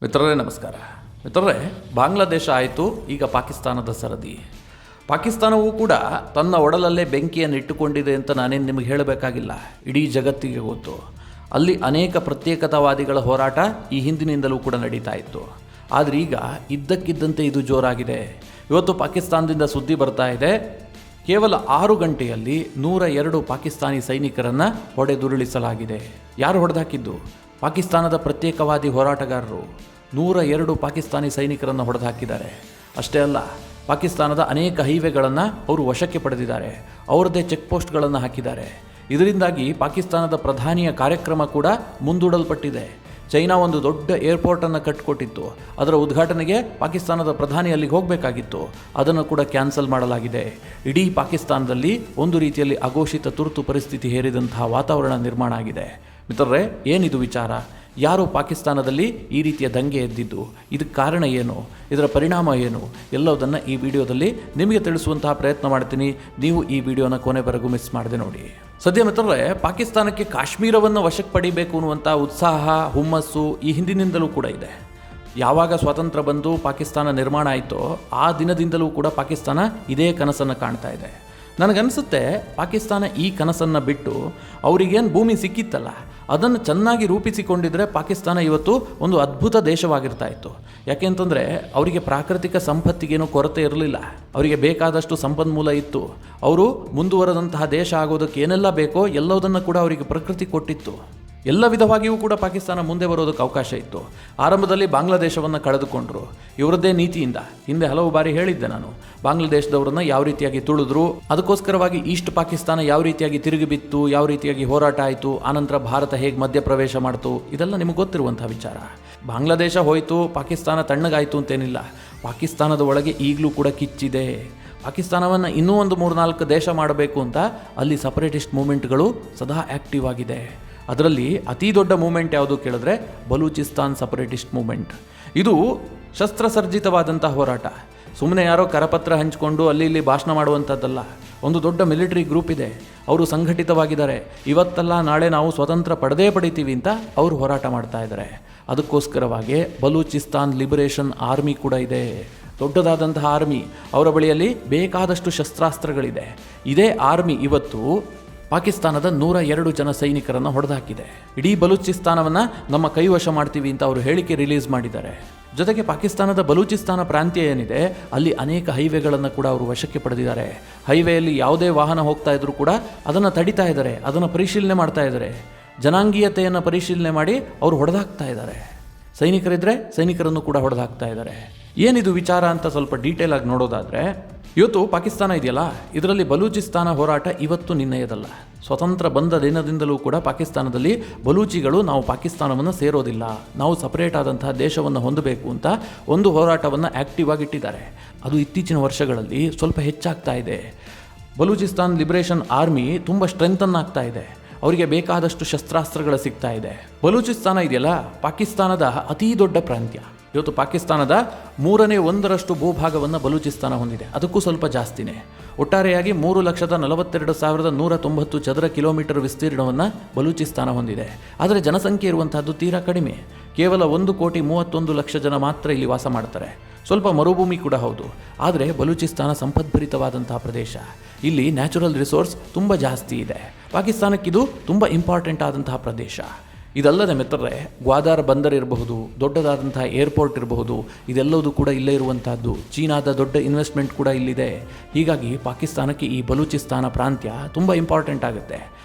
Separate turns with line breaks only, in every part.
ಮಿತ್ರರೇ ನಮಸ್ಕಾರ. ಮಿತ್ರರೇ, ಬಾಂಗ್ಲಾದೇಶ ಆಯಿತು, ಈಗ ಪಾಕಿಸ್ತಾನದ ಸರದಿ. ಪಾಕಿಸ್ತಾನವೂ ಕೂಡ ತನ್ನ ಒಡಲಲ್ಲೇ ಬೆಂಕಿಯನ್ನು ಇಟ್ಟುಕೊಂಡಿದೆ ಅಂತ ನಾನೇನು ನಿಮಗೆ ಹೇಳಬೇಕಾಗಿಲ್ಲ, ಇಡೀ ಜಗತ್ತಿಗೆ ಗೊತ್ತು. ಅಲ್ಲಿ ಅನೇಕ ಪ್ರತ್ಯೇಕತಾವಾದಿಗಳ ಹೋರಾಟ ಈ ಹಿಂದಿನಿಂದಲೂ ಕೂಡ ನಡೀತಾ ಇತ್ತು. ಆದರೆ ಈಗ ಇದ್ದಕ್ಕಿದ್ದಂತೆ ಇದು ಜೋರಾಗಿದೆ. ಇವತ್ತು ಪಾಕಿಸ್ತಾನದಿಂದ ಸುದ್ದಿ ಬರ್ತಾ ಇದೆ, ಕೇವಲ 6 ಗಂಟೆಯಲ್ಲಿ 102 ಪಾಕಿಸ್ತಾನಿ ಸೈನಿಕರನ್ನು ಹೊಡೆದುರುಳಿಸಲಾಗಿದೆ. ಯಾರು ಹೊಡೆದಾಕಿದ್ದು? ಪಾಕಿಸ್ತಾನದ ಪ್ರತ್ಯೇಕವಾದಿ ಹೋರಾಟಗಾರರು 102 ಪಾಕಿಸ್ತಾನಿ ಸೈನಿಕರನ್ನು ಹೊಡೆದುಹಾಕಿದ್ದಾರೆ. ಅಷ್ಟೇ ಅಲ್ಲ, ಪಾಕಿಸ್ತಾನದ ಅನೇಕ ಹೈವೇಗಳನ್ನು ಅವರು ವಶಕ್ಕೆ ಪಡೆದಿದ್ದಾರೆ, ಅವರದ್ದೇ ಚೆಕ್ ಪೋಸ್ಟ್ಗಳನ್ನು ಹಾಕಿದ್ದಾರೆ. ಇದರಿಂದಾಗಿ ಪಾಕಿಸ್ತಾನದ ಪ್ರಧಾನಿಯ ಕಾರ್ಯಕ್ರಮ ಕೂಡ ಮುಂದೂಡಲ್ಪಟ್ಟಿದೆ. ಚೈನಾ ಒಂದು ದೊಡ್ಡ ಏರ್ಪೋರ್ಟನ್ನು ಕಟ್ಟಿಕೊಟ್ಟಿತ್ತು, ಅದರ ಉದ್ಘಾಟನೆಗೆ ಪಾಕಿಸ್ತಾನದ ಪ್ರಧಾನಿ ಅಲ್ಲಿಗೆ ಹೋಗಬೇಕಾಗಿತ್ತು, ಅದನ್ನು ಕೂಡ ಕ್ಯಾನ್ಸಲ್ ಮಾಡಲಾಗಿದೆ. ಇಡೀ ಪಾಕಿಸ್ತಾನದಲ್ಲಿ ಒಂದು ರೀತಿಯಲ್ಲಿ ಅಘೋಷಿತ ತುರ್ತು ಪರಿಸ್ಥಿತಿ ಹೇರಿದಂತಹ ವಾತಾವರಣ ನಿರ್ಮಾಣ ಆಗಿದೆ. ಮಿತ್ರರೇ, ಏನಿದು ವಿಚಾರ? ಯಾರು ಪಾಕಿಸ್ತಾನದಲ್ಲಿ ಈ ರೀತಿಯ ದಂಗೆ ಎದ್ದಿದ್ದು? ಇದಕ್ಕೆ ಕಾರಣ ಏನು? ಇದರ ಪರಿಣಾಮ ಏನು? ಎಲ್ಲದನ್ನು ಈ ವಿಡಿಯೋದಲ್ಲಿ ನಿಮಗೆ ತಿಳಿಸುವಂತಹ ಪ್ರಯತ್ನ ಮಾಡ್ತೀನಿ. ನೀವು ಈ ವಿಡಿಯೋನ ಕೊನೆವರೆಗೂ ಮಿಸ್ ಮಾಡದೆ ನೋಡಿ. ಸದ್ಯ ಮಿತ್ರರೇ, ಪಾಕಿಸ್ತಾನಕ್ಕೆ ಕಾಶ್ಮೀರವನ್ನು ವಶಕ್ಕೆ ಪಡಿಬೇಕು ಅನ್ನುವಂಥ ಉತ್ಸಾಹ, ಹುಮ್ಮಸ್ಸು ಈ ಹಿಂದಿನಿಂದಲೂ ಕೂಡ ಇದೆ. ಯಾವಾಗ ಸ್ವಾತಂತ್ರ್ಯ ಬಂದು ಪಾಕಿಸ್ತಾನ ನಿರ್ಮಾಣ ಆಯಿತೋ ಆ ದಿನದಿಂದಲೂ ಕೂಡ ಪಾಕಿಸ್ತಾನ ಇದೇ ಕನಸನ್ನು ಕಾಣ್ತಾ ಇದೆ. ನನಗನ್ಸುತ್ತೆ, ಪಾಕಿಸ್ತಾನ ಈ ಕನಸನ್ನು ಬಿಟ್ಟು ಅವರಿಗೇನು ಭೂಮಿ ಸಿಕ್ಕಿತ್ತಲ್ಲ, ಅದನ್ನು ಚೆನ್ನಾಗಿ ರೂಪಿಸಿಕೊಂಡಿದ್ರೆ ಪಾಕಿಸ್ತಾನ ಇವತ್ತು ಒಂದು ಅದ್ಭುತ ದೇಶವಾಗಿರ್ತಾ ಇತ್ತು. ಯಾಕೆಂತಂದರೆ ಅವರಿಗೆ ಪ್ರಾಕೃತಿಕ ಸಂಪತ್ತಿಗೇನೂ ಕೊರತೆ ಇರಲಿಲ್ಲ, ಅವರಿಗೆ ಬೇಕಾದಷ್ಟು ಸಂಪನ್ಮೂಲ ಇತ್ತು. ಅವರು ಮುಂದುವರೆದಂತಹ ದೇಶ ಆಗೋದಕ್ಕೆ ಏನೆಲ್ಲ ಬೇಕೋ ಎಲ್ಲದನ್ನು ಕೂಡ ಅವರಿಗೆ ಪ್ರಕೃತಿ ಕೊಟ್ಟಿತ್ತು. ಎಲ್ಲ ವಿಧವಾಗಿಯೂ ಕೂಡ ಪಾಕಿಸ್ತಾನ ಮುಂದೆ ಬರೋದಕ್ಕೆ ಅವಕಾಶ ಇತ್ತು. ಆರಂಭದಲ್ಲಿ ಬಾಂಗ್ಲಾದೇಶವನ್ನು ಕಳೆದುಕೊಂಡರು ಇವರದ್ದೇ ನೀತಿಯಿಂದ. ಹಿಂದೆ ಹಲವು ಬಾರಿ ಹೇಳಿದ್ದೆ ನಾನು, ಬಾಂಗ್ಲಾದೇಶದವರನ್ನ ಯಾವ ರೀತಿಯಾಗಿ ತುಳಿದ್ರು, ಅದಕ್ಕೋಸ್ಕರವಾಗಿ ಈಸ್ಟ್ ಪಾಕಿಸ್ತಾನ ಯಾವ ರೀತಿಯಾಗಿ ತಿರುಗಿ ಬಿತ್ತು, ಯಾವ ರೀತಿಯಾಗಿ ಹೋರಾಟ ಆಯಿತು, ಆನಂತರ ಭಾರತ ಹೇಗೆ ಮಧ್ಯಪ್ರವೇಶ ಮಾಡ್ತು, ಇದೆಲ್ಲ ನಿಮಗೆ ಗೊತ್ತಿರುವಂಥ ವಿಚಾರ. ಬಾಂಗ್ಲಾದೇಶ ಹೋಯಿತು, ಪಾಕಿಸ್ತಾನ ತಣ್ಣಗಾಯಿತು ಅಂತೇನಿಲ್ಲ. ಪಾಕಿಸ್ತಾನದ ಒಳಗೆ ಈಗಲೂ ಕೂಡ ಕಿಚ್ಚಿದೆ. ಪಾಕಿಸ್ತಾನವನ್ನು ಇನ್ನೂ ಒಂದು 3-4 ದೇಶ ಮಾಡಬೇಕು ಅಂತ ಅಲ್ಲಿ ಸಪರೇಟಿಸ್ಟ್ ಮೂಮೆಂಟ್ಗಳು ಸದಾ ಆ್ಯಕ್ಟಿವ್ ಆಗಿದೆ. ಅದರಲ್ಲಿ ಅತಿ ದೊಡ್ಡ ಮೂಮೆಂಟ್ ಯಾವುದು ಕೇಳಿದ್ರೆ ಬಲೂಚಿಸ್ತಾನ್ ಸಪರೇಟಿಸ್ಟ್ ಮೂಮೆಂಟ್. ಇದು ಶಸ್ತ್ರಸರ್ಜಿತವಾದಂಥ ಹೋರಾಟ. ಸುಮ್ಮನೆ ಯಾರೋ ಕರಪತ್ರ ಹಂಚಿಕೊಂಡು ಅಲ್ಲಿ ಇಲ್ಲಿ ಭಾಷಣ ಮಾಡುವಂಥದ್ದಲ್ಲ. ಒಂದು ದೊಡ್ಡ ಮಿಲಿಟರಿ ಗ್ರೂಪ್ ಇದೆ, ಅವರು ಸಂಘಟಿತವಾಗಿದ್ದಾರೆ. ಇವತ್ತಲ್ಲ ನಾಳೆ ನಾವು ಸ್ವತಂತ್ರ ಪಡಿತೀವಿ ಅಂತ ಅವರು ಹೋರಾಟ ಮಾಡ್ತಾ ಇದ್ದಾರೆ. ಅದಕ್ಕೋಸ್ಕರವಾಗಿ ಬಲೂಚಿಸ್ತಾನ್ ಲಿಬರೇಷನ್ ಆರ್ಮಿ ಕೂಡ ಇದೆ, ದೊಡ್ಡದಾದಂತಹ ಆರ್ಮಿ. ಅವರ ಬಳಿಯಲ್ಲಿ ಬೇಕಾದಷ್ಟು ಶಸ್ತ್ರಾಸ್ತ್ರಗಳಿದೆ. ಇದೇ ಆರ್ಮಿ ಇವತ್ತು ಪಾಕಿಸ್ತಾನದ 102 ಜನ ಸೈನಿಕರನ್ನು ಹೊಡೆದುಹಾಕಿದೆ. ಇಡೀ ಬಲೂಚಿಸ್ತಾನವನ್ನು ನಮ್ಮ ಕೈವಶ ಮಾಡ್ತೀವಿ ಅಂತ ಅವರು ಹೇಳಿಕೆ ರಿಲೀಸ್ ಮಾಡಿದ್ದಾರೆ. ಜೊತೆಗೆ ಪಾಕಿಸ್ತಾನದ ಬಲೂಚಿಸ್ತಾನ ಪ್ರಾಂತ್ಯ ಏನಿದೆ, ಅಲ್ಲಿ ಅನೇಕ ಹೈವೇಗಳನ್ನು ಕೂಡ ಅವರು ವಶಕ್ಕೆ ಪಡೆದಿದ್ದಾರೆ. ಹೈವೇಯಲ್ಲಿ ಯಾವುದೇ ವಾಹನ ಹೋಗ್ತಾ ಇದ್ರೂ ಕೂಡ ಅದನ್ನು ತಡಿತಾ ಇದ್ದಾರೆ, ಅದನ್ನು ಪರಿಶೀಲನೆ ಮಾಡ್ತಾ ಇದ್ದಾರೆ. ಜನಾಂಗೀಯತೆಯನ್ನು ಪರಿಶೀಲನೆ ಮಾಡಿ ಅವರು ಹೊಡೆದಾಕ್ತಾ ಇದ್ದಾರೆ. ಸೈನಿಕರಿದ್ದರೆ ಸೈನಿಕರನ್ನು ಕೂಡ ಹೊಡೆದಾಕ್ತಾ ಇದ್ದಾರೆ. ಏನಿದು ವಿಚಾರ ಅಂತ ಸ್ವಲ್ಪ ಡೀಟೇಲ್ ಆಗಿ ನೋಡೋದಾದರೆ, ಇವತ್ತು ಪಾಕಿಸ್ತಾನ ಇದೆಯಲ್ಲ, ಇದರಲ್ಲಿ ಬಲೂಚಿಸ್ತಾನ ಹೋರಾಟ ಇವತ್ತು ನಿನ್ನೆಯದಲ್ಲ. ಸ್ವತಂತ್ರ ಬಂದ ದಿನದಿಂದಲೂ ಕೂಡ ಪಾಕಿಸ್ತಾನದಲ್ಲಿ ಬಲೂಚಿಗಳು ನಾವು ಪಾಕಿಸ್ತಾನವನ್ನು ಸೇರೋದಿಲ್ಲ, ನಾವು ಸಪರೇಟ್ ಆದಂತಹ ದೇಶವನ್ನು ಹೊಂದಬೇಕು ಅಂತ ಒಂದು ಹೋರಾಟವನ್ನು ಆ್ಯಕ್ಟಿವ್ ಆಗಿಟ್ಟಿದ್ದಾರೆ. ಅದು ಇತ್ತೀಚಿನ ವರ್ಷಗಳಲ್ಲಿ ಸ್ವಲ್ಪ ಹೆಚ್ಚಾಗ್ತಾ ಇದೆ. ಬಲೂಚಿಸ್ತಾನ್ ಲಿಬರೇಷನ್ ಆರ್ಮಿ ತುಂಬ ಸ್ಟ್ರೆಂಥನ್ ಆಗ್ತಾ ಇದೆ, ಅವರಿಗೆ ಬೇಕಾದಷ್ಟು ಶಸ್ತ್ರಾಸ್ತ್ರಗಳು ಸಿಗ್ತಾ ಇದೆ. ಬಲೂಚಿಸ್ತಾನ ಇದೆಯಲ್ಲ, ಪಾಕಿಸ್ತಾನದ ಅತೀ ದೊಡ್ಡ ಪ್ರಾಂತ್ಯ. ಇವತ್ತು ಪಾಕಿಸ್ತಾನದ 1/3 ಭೂಭಾಗವನ್ನು ಬಲೂಚಿಸ್ತಾನ ಹೊಂದಿದೆ, ಅದಕ್ಕೂ ಸ್ವಲ್ಪ ಜಾಸ್ತಿನೇ. ಒಟ್ಟಾರೆಯಾಗಿ 3,42,190 ಚದರ ಕಿಲೋಮೀಟರ್ ವಿಸ್ತೀರ್ಣವನ್ನು ಬಲೂಚಿಸ್ತಾನ ಹೊಂದಿದೆ. ಆದರೆ ಜನಸಂಖ್ಯೆ ಇರುವಂತಹದ್ದು ತೀರಾ ಕಡಿಮೆ, ಕೇವಲ 1,31,00,000 ಜನ ಮಾತ್ರ ಇಲ್ಲಿ ವಾಸ ಮಾಡ್ತಾರೆ. ಸ್ವಲ್ಪ ಮರುಭೂಮಿ ಕೂಡ ಹೌದು, ಆದರೆ ಬಲೂಚಿಸ್ತಾನ ಸಂಪದ್ಭರಿತವಾದಂತಹ ಪ್ರದೇಶ. ಇಲ್ಲಿ ನ್ಯಾಚುರಲ್ ರಿಸೋರ್ಸ್ ತುಂಬ ಜಾಸ್ತಿ ಇದೆ. ಪಾಕಿಸ್ತಾನಕ್ಕಿದು ತುಂಬ ಇಂಪಾರ್ಟೆಂಟ್ ಆದಂತಹ ಪ್ರದೇಶ. ಇದಲ್ಲದೆ ಮಿತ್ರರೇ, ಗ್ವಾದಾರ್ ಬಂದರ್ ಇರಬಹುದು, ದೊಡ್ಡದಾದಂತಹ ಏರ್ಪೋರ್ಟ್ ಇರಬಹುದು, ಇದೆಲ್ಲವೂ ಕೂಡ ಇಲ್ಲೇ ಇರುವಂತಹದ್ದು. ಚೀನಾದ ದೊಡ್ಡ ಇನ್ವೆಸ್ಟ್ಮೆಂಟ್ ಕೂಡ ಇಲ್ಲಿದೆ. ಹೀಗಾಗಿ ಪಾಕಿಸ್ತಾನಕ್ಕೆ ಈ ಬಲೂಚಿಸ್ತಾನ ಪ್ರಾಂತ್ಯ ತುಂಬ ಇಂಪಾರ್ಟೆಂಟ್ ಆಗುತ್ತೆ.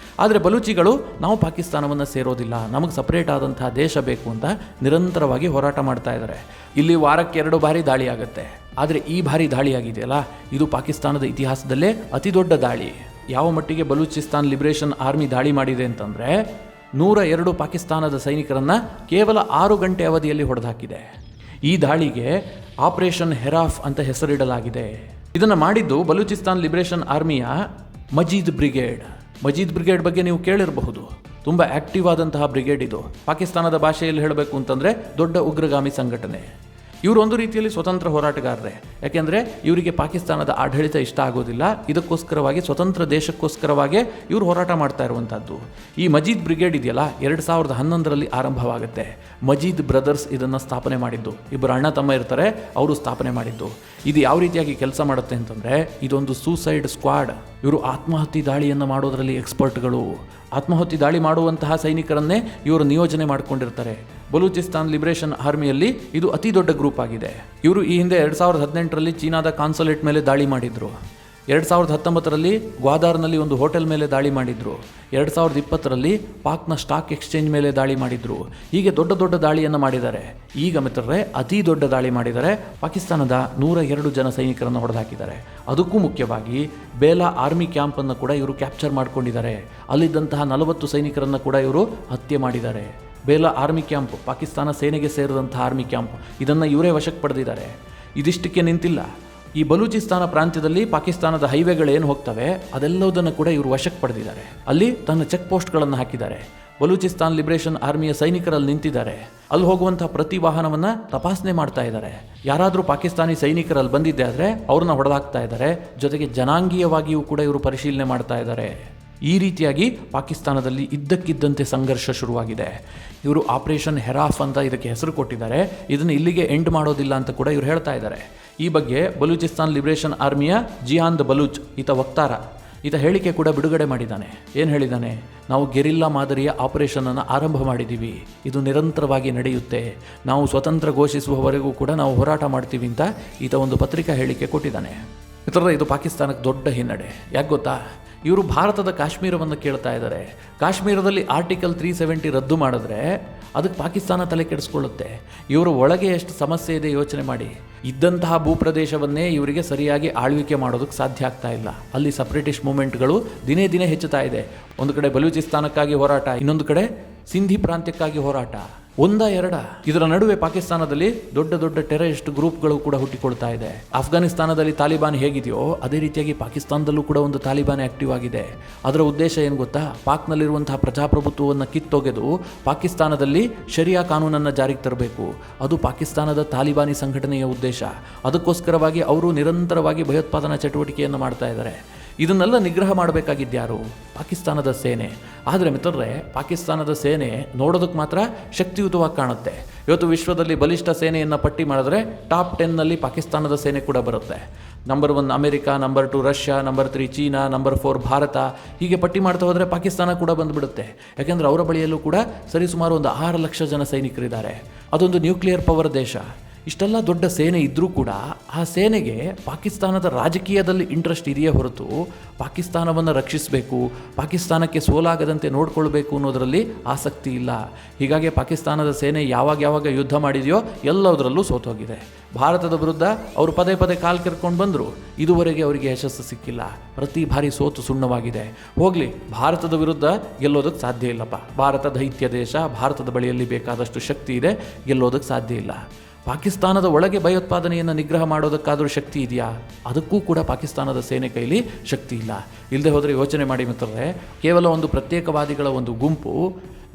ಆದರೆ ಬಲೂಚಿಗಳು ನಾವು ಪಾಕಿಸ್ತಾನವನ್ನು ಸೇರೋದಿಲ್ಲ, ನಮಗೆ ಸಪರೇಟ್ ಆದಂತಹ ದೇಶ ಬೇಕು ಅಂತ ನಿರಂತರವಾಗಿ ಹೋರಾಟ ಮಾಡ್ತಾ ಇದ್ದಾರೆ. ಇಲ್ಲಿ ವಾರಕ್ಕೆ 2 ಬಾರಿ ದಾಳಿ ಆಗುತ್ತೆ. ಆದರೆ ಈ ಬಾರಿ ದಾಳಿ ಆಗಿದೆಯಲ್ಲ, ಇದು ಪಾಕಿಸ್ತಾನದ ಇತಿಹಾಸದಲ್ಲೇ ಅತಿ ದೊಡ್ಡ ದಾಳಿ. ಯಾವ ಮಟ್ಟಿಗೆ ಬಲೂಚಿಸ್ತಾನ್ ಲಿಬರೇಷನ್ ಆರ್ಮಿ ದಾಳಿ ಮಾಡಿದೆ ಅಂತಂದರೆ, 102 ಪಾಕಿಸ್ತಾನದ ಸೈನಿಕರನ್ನು ಕೇವಲ 6 ಗಂಟೆ ಅವಧಿಯಲ್ಲಿ ಹೊಡೆದುಹಾಕಿದೆ. ಈ ದಾಳಿಗೆ ಆಪರೇಷನ್ ಹೆರಾಫ್ ಅಂತ ಹೆಸರಿಡಲಾಗಿದೆ. ಇದನ್ನು ಮಾಡಿದ್ದು ಬಲೂಚಿಸ್ತಾನ್ ಲಿಬರೇಷನ್ ಆರ್ಮಿಯ ಮಜೀದ್ ಬ್ರಿಗೇಡ್. ಮಜೀದ್ ಬ್ರಿಗೇಡ್ ಬಗ್ಗೆ ನೀವು ಕೇಳಿರಬಹುದು, ತುಂಬ ಆ್ಯಕ್ಟಿವ್ ಆದಂತಹ ಬ್ರಿಗೇಡ್ ಇದು. ಪಾಕಿಸ್ತಾನದ ಭಾಷೆಯಲ್ಲಿ ಹೇಳಬೇಕು ಅಂತಂದರೆ ದೊಡ್ಡ ಉಗ್ರಗಾಮಿ ಸಂಘಟನೆ. ಇವರು ಒಂದು ರೀತಿಯಲ್ಲಿ ಸ್ವತಂತ್ರ ಹೋರಾಟಗಾರರೇ. ಯಾಕೆಂದರೆ ಇವರಿಗೆ ಪಾಕಿಸ್ತಾನದ ಆಡಳಿತ ಇಷ್ಟ ಆಗೋದಿಲ್ಲ. ಇದಕ್ಕೋಸ್ಕರವಾಗಿ ಸ್ವತಂತ್ರ ದೇಶಕ್ಕೋಸ್ಕರವಾಗಿ ಇವರು ಹೋರಾಟ ಮಾಡ್ತಾ ಇರುವಂಥದ್ದು. ಈ ಮಜೀದ್ ಬ್ರಿಗೇಡ್ ಇದೆಯಲ್ಲ, 2011ರಲ್ಲಿ ಆರಂಭವಾಗುತ್ತೆ. ಮಜೀದ್ ಬ್ರದರ್ಸ್ ಇದನ್ನು ಸ್ಥಾಪನೆ ಮಾಡಿದ್ದು. ಇಬ್ಬರು ಅಣ್ಣ ತಮ್ಮ ಇರ್ತಾರೆ, ಅವರು ಸ್ಥಾಪನೆ ಮಾಡಿದ್ದು. ಇದು ಯಾವ ರೀತಿಯಾಗಿ ಕೆಲಸ ಮಾಡುತ್ತೆ ಅಂತಂದರೆ, ಇದೊಂದು ಸೂಸೈಡ್ ಸ್ಕ್ವಾಡ್. ಇವರು ಆತ್ಮಹತ್ಯೆ ದಾಳಿಯನ್ನು ಮಾಡೋದರಲ್ಲಿ ಎಕ್ಸ್ಪರ್ಟ್ಗಳು. ಆತ್ಮಹತ್ಯೆ ದಾಳಿ ಮಾಡುವಂತಹ ಸೈನಿಕರನ್ನೇ ಇವರು ನಿಯೋಜನೆ ಮಾಡಿಕೊಂಡಿರ್ತಾರೆ. ಬಲೂಚಿಸ್ತಾನ್ ಲಿಬರೇಷನ್ ಆರ್ಮಿಯಲ್ಲಿ ಇದು ಅತಿ ದೊಡ್ಡ ಗ್ರೂಪ್ ಆಗಿದೆ. ಇವರು ಈ ಹಿಂದೆ 2018ರಲ್ಲಿ ಚೀನಾದ ಕಾನ್ಸುಲೇಟ್ ಮೇಲೆ ದಾಳಿ ಮಾಡಿದ್ರು. 2019ರಲ್ಲಿ ಗ್ವಾದಾರ್ನಲ್ಲಿ ಒಂದು ಹೋಟೆಲ್ ಮೇಲೆ ದಾಳಿ ಮಾಡಿದ್ರು. 2020ರಲ್ಲಿ ಪಾಕ್ನ ಸ್ಟಾಕ್ ಎಕ್ಸ್ಚೇಂಜ್ ಮೇಲೆ ದಾಳಿ ಮಾಡಿದ್ರು. ಹೀಗೆ ದೊಡ್ಡ ದೊಡ್ಡ ದಾಳಿಯನ್ನು ಮಾಡಿದ್ದಾರೆ. ಈಗ ಮಿತ್ರರೇ, ಅತಿ ದೊಡ್ಡ ದಾಳಿ ಮಾಡಿದ್ದಾರೆ. ಪಾಕಿಸ್ತಾನದ 102 ಜನ ಸೈನಿಕರನ್ನು ಹೊಡೆದಾಕಿದ್ದಾರೆ. ಅದಕ್ಕೂ ಮುಖ್ಯವಾಗಿ ಬೇಲಾ ಆರ್ಮಿ ಕ್ಯಾಂಪನ್ನು ಕೂಡ ಇವರು ಕ್ಯಾಪ್ಚರ್ ಮಾಡ್ಕೊಂಡಿದ್ದಾರೆ. ಅಲ್ಲಿದ್ದಂತಹ 40 ಸೈನಿಕರನ್ನು ಕೂಡ ಇವರು ಹತ್ಯೆ ಮಾಡಿದ್ದಾರೆ. ಬೇಲಾ ಆರ್ಮಿ ಕ್ಯಾಂಪ್ ಪಾಕಿಸ್ತಾನ ಸೇನೆಗೆ ಸೇರಿದಂತಹ ಆರ್ಮಿ ಕ್ಯಾಂಪ್, ಇದನ್ನು ಇವರೇ ವಶಕ್ಕೆ ಪಡೆದಿದ್ದಾರೆ. ಇದಿಷ್ಟಕ್ಕೆ ನಿಂತಿಲ್ಲ. ಈ ಬಲೂಚಿಸ್ತಾನ ಪ್ರಾಂತ್ಯದಲ್ಲಿ ಪಾಕಿಸ್ತಾನದ ಹೈವೇಗಳೇನು ಹೋಗ್ತವೆ ಅದೆಲ್ಲದನ್ನು ಕೂಡ ಇವರು ವಶಕ್ಕೆ ಪಡೆದಿದ್ದಾರೆ. ಅಲ್ಲಿ ತನ್ನ ಚೆಕ್ ಪೋಸ್ಟ್ಗಳನ್ನು ಹಾಕಿದ್ದಾರೆ. ಬಲೂಚಿಸ್ತಾನ್ ಲಿಬರೇಷನ್ ಆರ್ಮಿಯ ಸೈನಿಕರಲ್ಲಿ ನಿಂತಿದ್ದಾರೆ. ಅಲ್ಲಿ ಹೋಗುವಂಥ ಪ್ರತಿ ವಾಹನವನ್ನು ತಪಾಸಣೆ ಮಾಡ್ತಾ ಇದ್ದಾರೆ. ಯಾರಾದರೂ ಪಾಕಿಸ್ತಾನಿ ಸೈನಿಕರಲ್ಲಿ ಬಂದಿದ್ದೆ ಆದರೆ ಅವ್ರನ್ನ ಹೊಡೆದಾಕ್ತಾ ಇದ್ದಾರೆ. ಜೊತೆಗೆ ಜನಾಂಗೀಯವಾಗಿಯೂ ಕೂಡ ಇವರು ಪರಿಶೀಲನೆ ಮಾಡ್ತಾ ಇದ್ದಾರೆ. ಈ ರೀತಿಯಾಗಿ ಪಾಕಿಸ್ತಾನದಲ್ಲಿ ಇದ್ದಕ್ಕಿದ್ದಂತೆ ಸಂಘರ್ಷ ಶುರುವಾಗಿದೆ. ಇವರು ಆಪರೇಷನ್ ಹೆರಾಫ್ ಅಂತ ಇದಕ್ಕೆ ಹೆಸರು ಕೊಟ್ಟಿದ್ದಾರೆ. ಇದನ್ನು ಇಲ್ಲಿಗೆ ಎಂಡ್ ಮಾಡೋದಿಲ್ಲ ಅಂತ ಕೂಡ ಇವರು ಹೇಳ್ತಾ ಇದ್ದಾರೆ. ಈ ಬಗ್ಗೆ ಬಲೂಚಿಸ್ತಾನ್ ಲಿಬರೇಷನ್ ಆರ್ಮಿಯ ಜಿಹಾನ್ ಬಲೂಚ್ ಈತ ವಕ್ತಾರ, ಈತ ಹೇಳಿಕೆ ಕೂಡ ಬಿಡುಗಡೆ ಮಾಡಿದ್ದಾನೆ. ಏನು ಹೇಳಿದ್ದಾನೆ? ನಾವು ಗೆರಿಲ್ಲಾ ಮಾದರಿಯ ಆಪರೇಷನನ್ನು ಆರಂಭ ಮಾಡಿದ್ದೀವಿ. ಇದು ನಿರಂತರವಾಗಿ ನಡೆಯುತ್ತೆ. ನಾವು ಸ್ವತಂತ್ರ ಘೋಷಿಸುವವರೆಗೂ ಕೂಡ ನಾವು ಹೋರಾಟ ಮಾಡ್ತೀವಿ ಅಂತ ಈತ ಒಂದು ಪತ್ರಿಕಾ ಹೇಳಿಕೆ ಕೊಟ್ಟಿದ್ದಾನೆ. ಮಿತ್ರರೇ, ಇದು ಪಾಕಿಸ್ತಾನಕ್ಕೆ ದೊಡ್ಡ ಹಿನ್ನಡೆ. ಯಾಕೆ ಗೊತ್ತಾ? ಇವರು ಭಾರತದ ಕಾಶ್ಮೀರವನ್ನು ಕೇಳ್ತಾ ಇದ್ದಾರೆ. ಕಾಶ್ಮೀರದಲ್ಲಿ ಆರ್ಟಿಕಲ್ 370 ರದ್ದು ಮಾಡಿದ್ರೆ ಅದಕ್ಕೆ ಪಾಕಿಸ್ತಾನ ತಲೆ ಕೆಡಿಸ್ಕೊಳ್ಳುತ್ತೆ. ಇವರ ಒಳಗೆ ಎಷ್ಟು ಸಮಸ್ಯೆ ಇದೆ ಯೋಚನೆ ಮಾಡಿ. ಇದ್ದಂತಹ ಭೂಪ್ರದೇಶವನ್ನೇ ಇವರಿಗೆ ಸರಿಯಾಗಿ ಆಳ್ವಿಕೆ ಮಾಡೋದಕ್ಕೆ ಸಾಧ್ಯ ಆಗ್ತಾ ಇಲ್ಲ. ಅಲ್ಲಿ ಸಪ್ರೇಟಿಸ್ಟ್ ಮೂವ್ಮೆಂಟ್ಗಳು ದಿನೇ ದಿನೇ ಹೆಚ್ಚುತ್ತಾ ಇದೆ. ಒಂದು ಕಡೆ ಬಲೂಚಿಸ್ತಾನಕ್ಕಾಗಿ ಹೋರಾಟ, ಇನ್ನೊಂದು ಕಡೆ ಸಿಂಧಿ ಪ್ರಾಂತ್ಯಕ್ಕಾಗಿ ಹೋರಾಟ. ಒಂದ ಎರಡ? ಇದರ ನಡುವೆ ಪಾಕಿಸ್ತಾನದಲ್ಲಿ ದೊಡ್ಡ ದೊಡ್ಡ ಟೆರರಿಸ್ಟ್ ಗ್ರೂಪ್ಗಳು ಕೂಡ ಹುಟ್ಟಿಕೊಳ್ತಾ ಇದೆ. ಅಫ್ಘಾನಿಸ್ತಾನದಲ್ಲಿ ತಾಲಿಬಾನ್ ಹೇಗಿದೆಯೋ ಅದೇ ರೀತಿಯಾಗಿ ಪಾಕಿಸ್ತಾನದಲ್ಲೂ ಕೂಡ ಒಂದು ತಾಲಿಬಾನ್ ಆಕ್ಟಿವ್ ಆಗಿದೆ. ಅದರ ಉದ್ದೇಶ ಏನು ಗೊತ್ತಾ? ಪಾಕ್ನಲ್ಲಿರುವಂತಹ ಪ್ರಜಾಪ್ರಭುತ್ವವನ್ನು ಕಿತ್ತೊಗೆದು ಪಾಕಿಸ್ತಾನದಲ್ಲಿ ಶರಿಯಾ ಕಾನೂನನ್ನು ಜಾರಿಗೆ ತರಬೇಕು. ಅದು ಪಾಕಿಸ್ತಾನದ ತಾಲಿಬಾನಿ ಸಂಘಟನೆಯ ಉದ್ದೇಶ. ಅದಕ್ಕೋಸ್ಕರವಾಗಿ ಅವರು ನಿರಂತರವಾಗಿ ಭಯೋತ್ಪಾದನಾ ಚಟುವಟಿಕೆಯನ್ನು ಮಾಡ್ತಾ ಇದ್ದಾರೆ. ಇದನ್ನೆಲ್ಲ ನಿಗ್ರಹ ಮಾಡಬೇಕಾಗಿದ್ಯಾರು? ಪಾಕಿಸ್ತಾನದ ಸೇನೆ. ಆದರೆ ಮಿತ್ರರೇ, ಪಾಕಿಸ್ತಾನದ ಸೇನೆ ನೋಡೋದಕ್ಕೆ ಮಾತ್ರ ಶಕ್ತಿಯುತವಾಗಿ ಕಾಣುತ್ತೆ. ಇವತ್ತು ವಿಶ್ವದಲ್ಲಿ ಬಲಿಷ್ಠ ಸೇನೆಯನ್ನು ಪಟ್ಟಿ ಮಾಡಿದ್ರೆ ಟಾಪ್ 10ನಲ್ಲಿ ಪಾಕಿಸ್ತಾನದ ಸೇನೆ ಕೂಡ ಬರುತ್ತೆ. Number 1 America, number 2 Russia, number 3 China, number 4 Bharat. ಹೀಗೆ ಪಟ್ಟಿ ಮಾಡ್ತಾ ಹೋದರೆ ಪಾಕಿಸ್ತಾನ ಕೂಡ ಬಂದುಬಿಡುತ್ತೆ. ಯಾಕೆಂದರೆ ಅವರ ಬಳಿಯಲ್ಲೂ ಕೂಡ ಸರಿಸುಮಾರು ಒಂದು 6 ಲಕ್ಷ ಜನ ಸೈನಿಕರಿದ್ದಾರೆ. ಅದೊಂದು ನ್ಯೂಕ್ಲಿಯರ್ ಪವರ್ ದೇಶ. ಇಷ್ಟೆಲ್ಲ ದೊಡ್ಡ ಸೇನೆ ಇದ್ದರೂ ಕೂಡ ಆ ಸೇನೆಗೆ ಪಾಕಿಸ್ತಾನದ ರಾಜಕೀಯದಲ್ಲಿ ಇಂಟ್ರೆಸ್ಟ್ ಇದೆಯೇ ಹೊರತು ಪಾಕಿಸ್ತಾನವನ್ನು ರಕ್ಷಿಸಬೇಕು, ಪಾಕಿಸ್ತಾನಕ್ಕೆ ಸೋಲಾಗದಂತೆ ನೋಡಿಕೊಳ್ಬೇಕು ಅನ್ನೋದರಲ್ಲಿ ಆಸಕ್ತಿ ಇಲ್ಲ. ಹೀಗಾಗಿ ಪಾಕಿಸ್ತಾನದ ಸೇನೆ ಯಾವಾಗ ಯುದ್ಧ ಮಾಡಿದೆಯೋ ಎಲ್ಲದರಲ್ಲೂ ಸೋತೋಗಿದೆ. ಭಾರತದ ವಿರುದ್ಧ ಅವರು ಪದೇ ಪದೇ ಕಾಲು ಕೆರ್ಕೊಂಡು ಬಂದರು. ಇದುವರೆಗೆ ಅವರಿಗೆ ಯಶಸ್ಸು ಸಿಕ್ಕಿಲ್ಲ. ಪ್ರತಿ ಬಾರಿ ಸೋತು ಸುಣ್ಣವಾಗಿದೆ. ಹೋಗಲಿ, ಭಾರತದ ವಿರುದ್ಧ ಗೆಲ್ಲೋದಕ್ಕೆ ಸಾಧ್ಯ ಇಲ್ಲಪ್ಪ. ಭಾರತ ದೈತ್ಯ ದೇಶ. ಭಾರತದ ಬಳಿಯಲ್ಲಿ ಬೇಕಾದಷ್ಟು ಶಕ್ತಿ ಇದೆ, ಗೆಲ್ಲೋದಕ್ಕೆ ಸಾಧ್ಯ ಇಲ್ಲ. ಪಾಕಿಸ್ತಾನದ ಒಳಗೆ ಭಯೋತ್ಪಾದನೆಯನ್ನು ನಿಗ್ರಹ ಮಾಡೋದಕ್ಕಾದರೂ ಶಕ್ತಿ ಇದೆಯಾ? ಅದಕ್ಕೂ ಕೂಡ ಪಾಕಿಸ್ತಾನದ ಸೇನೆ ಕೈಲಿ ಶಕ್ತಿ ಇಲ್ಲ. ಇಲ್ಲದೆ ಹೋದರೆ ಯೋಚನೆ ಮಾಡಿ ಮಿತ್ರರೇ, ಕೇವಲ ಒಂದು ಪ್ರತ್ಯೇಕವಾದಿಗಳ ಒಂದು ಗುಂಪು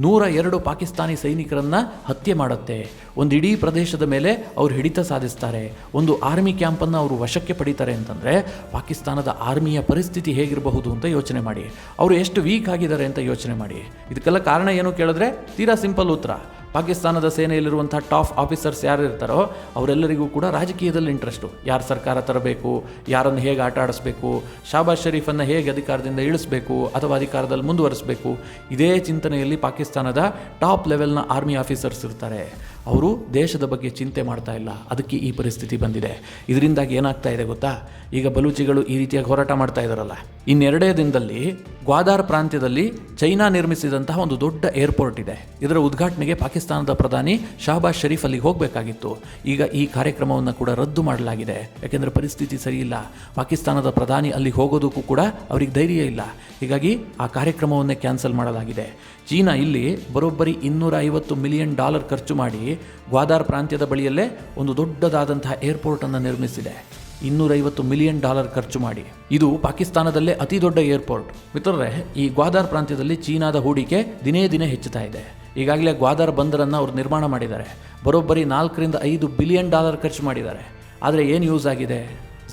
102 ಪಾಕಿಸ್ತಾನಿ ಸೈನಿಕರನ್ನು ಹತ್ಯೆ ಮಾಡುತ್ತೆ. ಒಂದು ಇಡೀ ಪ್ರದೇಶದ ಮೇಲೆ ಅವರು ಹಿಡಿತ ಸಾಧಿಸ್ತಾರೆ. ಒಂದು ಆರ್ಮಿ ಕ್ಯಾಂಪನ್ನು ಅವರು ವಶಕ್ಕೆ ಪಡಿತಾರೆ ಅಂತಂದರೆ ಪಾಕಿಸ್ತಾನದ ಆರ್ಮಿಯ ಪರಿಸ್ಥಿತಿ ಹೇಗಿರಬಹುದು ಅಂತ ಯೋಚನೆ ಮಾಡಿ. ಅವರು ಎಷ್ಟು ವೀಕ್ ಆಗಿದ್ದಾರೆ ಅಂತ ಯೋಚನೆ ಮಾಡಿ. ಇದಕ್ಕೆಲ್ಲ ಕಾರಣ ಏನು ಕೇಳಿದ್ರೆ ತೀರಾ ಸಿಂಪಲ್ ಉತ್ತರ. ಪಾಕಿಸ್ತಾನದ ಸೇನೆಯಲ್ಲಿರುವಂಥ ಟಾಪ್ ಆಫೀಸರ್ಸ್ ಯಾರು ಇರ್ತಾರೋ ಅವರೆಲ್ಲರಿಗೂ ಕೂಡ ರಾಜಕೀಯದಲ್ಲಿ ಇಂಟ್ರೆಸ್ಟು. ಯಾರು ಸರ್ಕಾರ ತರಬೇಕು, ಯಾರನ್ನು ಹೇಗೆ ಆಟ ಆಡಿಸ್ಬೇಕು, ಶಾಬಾಜ್ ಶರೀಫನ್ನು ಹೇಗೆ ಅಧಿಕಾರದಿಂದ ಇಳಿಸಬೇಕು ಅಥವಾ ಅಧಿಕಾರದಲ್ಲಿ ಮುಂದುವರಿಸಬೇಕು, ಇದೇ ಚಿಂತನೆಯಲ್ಲಿ ಪಾಕಿಸ್ತಾನದ ಟಾಪ್ ಲೆವೆಲ್ನ ಆರ್ಮಿ ಆಫೀಸರ್ಸ್ ಇರ್ತಾರೆ. ಅವರು ದೇಶದ ಬಗ್ಗೆ ಚಿಂತೆ ಮಾಡ್ತಾ ಇಲ್ಲ. ಅದಕ್ಕೆ ಈ ಪರಿಸ್ಥಿತಿ ಬಂದಿದೆ. ಇದರಿಂದಾಗಿ ಏನಾಗ್ತಾ ಇದೆ ಗೊತ್ತಾ? ಈಗ ಬಲೂಚಿಗಳು ಈ ರೀತಿಯಾಗಿ ಹೋರಾಟ ಮಾಡ್ತಾ ಇದ್ದಾರಲ್ಲ, ಇನ್ನೆರಡೇ ದಿನದಲ್ಲಿ ಗ್ವಾದಾರ್ ಪ್ರಾಂತ್ಯದಲ್ಲಿ ಚೈನಾ ನಿರ್ಮಿಸಿದಂತಹ ಒಂದು ದೊಡ್ಡ ಏರ್ಪೋರ್ಟ್ ಇದೆ. ಇದರ ಉದ್ಘಾಟನೆಗೆ ಪಾಕಿಸ್ತಾನದ ಪ್ರಧಾನಿ ಶಾಬಾಜ್ ಶರೀಫ್ ಅಲ್ಲಿಗೆ ಹೋಗಬೇಕಾಗಿತ್ತು. ಈಗ ಈ ಕಾರ್ಯಕ್ರಮವನ್ನು ಕೂಡ ರದ್ದು ಮಾಡಲಾಗಿದೆ. ಯಾಕೆಂದರೆ ಪರಿಸ್ಥಿತಿ ಸರಿಯಿಲ್ಲ. ಪಾಕಿಸ್ತಾನದ ಪ್ರಧಾನಿ ಅಲ್ಲಿಗೆ ಹೋಗೋದಕ್ಕೂ ಕೂಡ ಅವ್ರಿಗೆ ಧೈರ್ಯ ಇಲ್ಲ. ಹೀಗಾಗಿ ಆ ಕಾರ್ಯಕ್ರಮವನ್ನೇ ಕ್ಯಾನ್ಸಲ್ ಮಾಡಲಾಗಿದೆ. ಚೀನಾ ಇಲ್ಲಿ ಬರೋಬ್ಬರಿ $250 ಮಿಲಿಯನ್ ಖರ್ಚು ಮಾಡಿ ಗ್ವಾದಾರ್ ಪ್ರಾಂತ್ಯದ ಬಳಿಯಲ್ಲೇ ಒಂದು ದೊಡ್ಡದಾದಂತಹ ಏರ್ಪೋರ್ಟನ್ನು ನಿರ್ಮಿಸಿದೆ. $250 ಮಿಲಿಯನ್ ಖರ್ಚು ಮಾಡಿ. ಇದು ಪಾಕಿಸ್ತಾನದಲ್ಲೇ ಅತಿ ದೊಡ್ಡ ಏರ್ಪೋರ್ಟ್. ಮಿತ್ರರೇ, ಈ ಗ್ವಾದಾರ್ ಪ್ರಾಂತ್ಯದಲ್ಲಿ ಚೀನಾದ ಹೂಡಿಕೆ ದಿನೇ ದಿನೇ ಹೆಚ್ಚುತ್ತಾ ಇದೆ. ಈಗಾಗಲೇ ಗ್ವಾದಾರ್ ಬಂದರನ್ನು ಅವರು ನಿರ್ಮಾಣ ಮಾಡಿದ್ದಾರೆ. ಬರೋಬ್ಬರಿ $4-5 ಬಿಲಿಯನ್ ಖರ್ಚು ಮಾಡಿದ್ದಾರೆ. ಆದರೆ ಏನು ಯೂಸ್ ಆಗಿದೆ?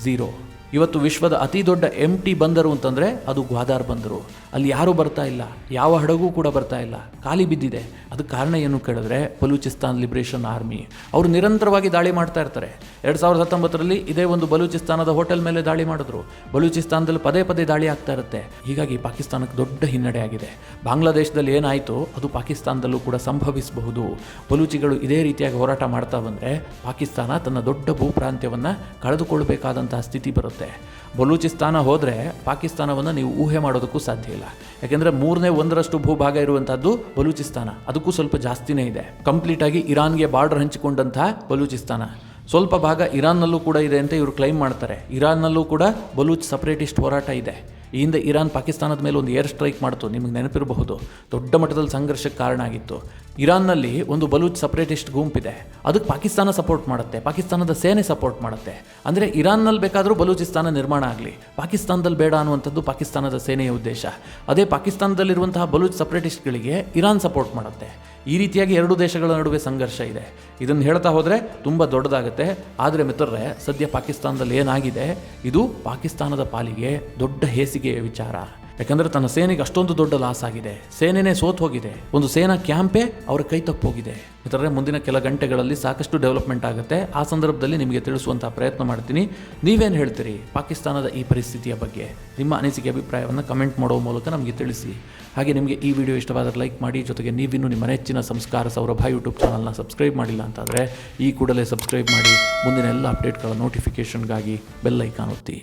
ಝೀರೋ. ಇವತ್ತು ವಿಶ್ವದ ಅತಿ ದೊಡ್ಡ ಎಂಟಿ ಬಂದರು ಅಂತಂದರೆ ಅದು ಗ್ವಾದಾರ್ ಬಂದರು. ಅಲ್ಲಿ ಯಾರೂ ಬರ್ತಾ ಇಲ್ಲ, ಯಾವ ಹಡಗು ಕೂಡ ಬರ್ತಾ ಇಲ್ಲ, ಖಾಲಿ ಬಿದ್ದಿದೆ. ಅದಕ್ಕೆ ಕಾರಣ ಏನು ಕೇಳಿದ್ರೆ ಬಲೂಚಿಸ್ತಾನ್ ಲಿಬ್ರೇಷನ್ ಆರ್ಮಿ. ಅವರು ನಿರಂತರವಾಗಿ ದಾಳಿ ಮಾಡ್ತಾ ಇರ್ತಾರೆ. 2019ರಲ್ಲಿ ಇದೇ ಒಂದು ಬಲೂಚಿಸ್ತಾನದ ಹೋಟೆಲ್ ಮೇಲೆ ದಾಳಿ ಮಾಡಿದ್ರು. ಬಲೂಚಿಸ್ತಾನದಲ್ಲಿ ಪದೇ ಪದೇ ದಾಳಿ ಆಗ್ತಾ ಇರುತ್ತೆ. ಹೀಗಾಗಿ ಪಾಕಿಸ್ತಾನಕ್ಕೆ ದೊಡ್ಡ ಹಿನ್ನಡೆ ಆಗಿದೆ. ಬಾಂಗ್ಲಾದೇಶದಲ್ಲಿ ಏನಾಯಿತು ಅದು ಪಾಕಿಸ್ತಾನದಲ್ಲೂ ಕೂಡ ಸಂಭವಿಸಬಹುದು. ಬಲೂಚಿಗಳು ಇದೇ ರೀತಿಯಾಗಿ ಹೋರಾಟ ಮಾಡ್ತಾ ಬಂದರೆ ಪಾಕಿಸ್ತಾನ ತನ್ನ ದೊಡ್ಡ ಭೂಪ್ರಾಂತ್ಯವನ್ನು ಕಳೆದುಕೊಳ್ಬೇಕಾದಂತಹ ಸ್ಥಿತಿ ಬರುತ್ತೆ. ಬಲೂಚಿಸ್ತಾನ ಹೋದರೆ ಪಾಕಿಸ್ತಾನವನ್ನು ನೀವು ಊಹೆ ಮಾಡೋದಕ್ಕೂ ಸಾಧ್ಯ ಇಲ್ಲ. ಯಾಕೆಂದರೆ 1/3 ಭೂಭಾಗ ಇರುವಂಥದ್ದು ಬಲೂಚಿಸ್ತಾನ. ಅದಕ್ಕೂ ಸ್ವಲ್ಪ ಜಾಸ್ತಿನೇ ಇದೆ. ಕಂಪ್ಲೀಟಾಗಿ ಇರಾನ್ಗೆ ಬಾರ್ಡರ್ ಹಂಚಿಕೊಂಡಂತಹ ಬಲೂಚಿಸ್ತಾನ. ಸ್ವಲ್ಪ ಭಾಗ ಇರಾನ್ನಲ್ಲೂ ಕೂಡ ಇದೆ ಅಂತ ಇವರು ಕ್ಲೈಮ್ ಮಾಡ್ತಾರೆ. ಇರಾನ್ನಲ್ಲೂ ಕೂಡ ಬಲೂಚ್ ಸಪ್ರೇಟಿಸ್ಟ್ ಹೋರಾಟ ಇದೆ. ಈ ಹಿಂದೆ ಇರಾನ್ ಪಾಕಿಸ್ತಾನದ ಮೇಲೆ ಒಂದು ಏರ್ ಸ್ಟ್ರೈಕ್ ಮಾಡ್ತು, ನಿಮಗೆ ನೆನಪಿರಬಹುದು. ದೊಡ್ಡ ಮಟ್ಟದಲ್ಲಿ ಸಂಘರ್ಷಕ್ಕೆ ಕಾರಣ ಆಗಿತ್ತು. ಇರಾನ್ನಲ್ಲಿ ಒಂದು ಬಲೂಚ್ ಸಪ್ರೇಟಿಸ್ಟ್ ಗುಂಪಿದೆ. ಅದಕ್ಕೆ ಪಾಕಿಸ್ತಾನ ಸಪೋರ್ಟ್ ಮಾಡುತ್ತೆ, ಪಾಕಿಸ್ತಾನದ ಸೇನೆ ಸಪೋರ್ಟ್ ಮಾಡುತ್ತೆ. ಅಂದರೆ ಇರಾನ್ನಲ್ಲಿ ಬೇಕಾದರೂ ಬಲೂಚಿಸ್ತಾನ ನಿರ್ಮಾಣ ಆಗಲಿ, ಪಾಕಿಸ್ತಾನದಲ್ಲಿ ಬೇಡ ಅನ್ನುವಂಥದ್ದು ಪಾಕಿಸ್ತಾನದ ಸೇನೆಯ ಉದ್ದೇಶ. ಅದೇ ಪಾಕಿಸ್ತಾನದಲ್ಲಿರುವಂತಹ ಬಲೂಚ್ ಸಪ್ರೇಟಿಸ್ಟ್ಗಳಿಗೆ ಇರಾನ್ ಸಪೋರ್ಟ್ ಮಾಡುತ್ತೆ. ಈ ರೀತಿಯಾಗಿ ಎರಡು ದೇಶಗಳ ನಡುವೆ ಸಂಘರ್ಷ ಇದೆ. ಇದನ್ನು ಹೇಳ್ತಾ ಹೋದರೆ ತುಂಬ ದೊಡ್ಡದಾಗುತ್ತೆ. ಆದರೆ ಮಿತ್ರರೇ, ಸದ್ಯ ಪಾಕಿಸ್ತಾನದಲ್ಲಿ ಏನಾಗಿದೆ ಇದು ಪಾಕಿಸ್ತಾನದ ಪಾಲಿಗೆ ದೊಡ್ಡ ಹೇಸಿಗೆಯ ವಿಚಾರ. ಯಾಕಂದರೆ ತನ್ನ ಸೇನೆಗೆ ಅಷ್ಟೊಂದು ದೊಡ್ಡ ಲಾಸ್ ಆಗಿದೆ. ಸೇನೆನೇ ಸೋತು ಹೋಗಿದೆ. ಒಂದು ಸೇನಾ ಕ್ಯಾಂಪೇ ಅವರ ಕೈ ತಪ್ಪೋಗಿದೆ. ಮಿತ್ರರೇ, ಮುಂದಿನ ಕೆಲ ಗಂಟೆಗಳಲ್ಲಿ ಸಾಕಷ್ಟು ಡೆವಲಪ್ಮೆಂಟ್ ಆಗುತ್ತೆ. ಆ ಸಂದರ್ಭದಲ್ಲಿ ನಿಮಗೆ ತಿಳಿಸುವಂಥ ಪ್ರಯತ್ನ ಮಾಡ್ತೀನಿ. ನೀವೇನು ಹೇಳ್ತೀರಿ ಪಾಕಿಸ್ತಾನದ ಈ ಪರಿಸ್ಥಿತಿಯ ಬಗ್ಗೆ? ನಿಮ್ಮ ಅನಿಸಿಕೆ ಅಭಿಪ್ರಾಯವನ್ನು ಕಮೆಂಟ್ ಮಾಡೋ ಮೂಲಕ ನಮಗೆ ತಿಳಿಸಿ. ಹಾಗೆ ನಿಮಗೆ ಈ ವಿಡಿಯೋ ಇಷ್ಟವಾದರೆ ಲೈಕ್ ಮಾಡಿ. ಜೊತೆಗೆ ನೀವಿನ್ನೂ ನಿಮ್ಮ ನೆಚ್ಚಿನ ಸಂಸ್ಕಾರ ಸೌರಭ ಯೂಟ್ಯೂಬ್ ಚಾನಲ್ನ ಸಬ್ಸ್ಕ್ರೈಬ್ ಮಾಡಿಲ್ಲ ಅಂತಾದರೆ ಈ ಕೂಡಲೇ ಸಬ್ಸ್ಕ್ರೈಬ್ ಮಾಡಿ. ಮುಂದಿನ ಎಲ್ಲ ಅಪ್ಡೇಟ್ಗಳ ನೋಟಿಫಿಕೇಷನ್ಗಾಗಿ ಬೆಲ್ ಐಕಾನ್ ಒತ್ತಿ.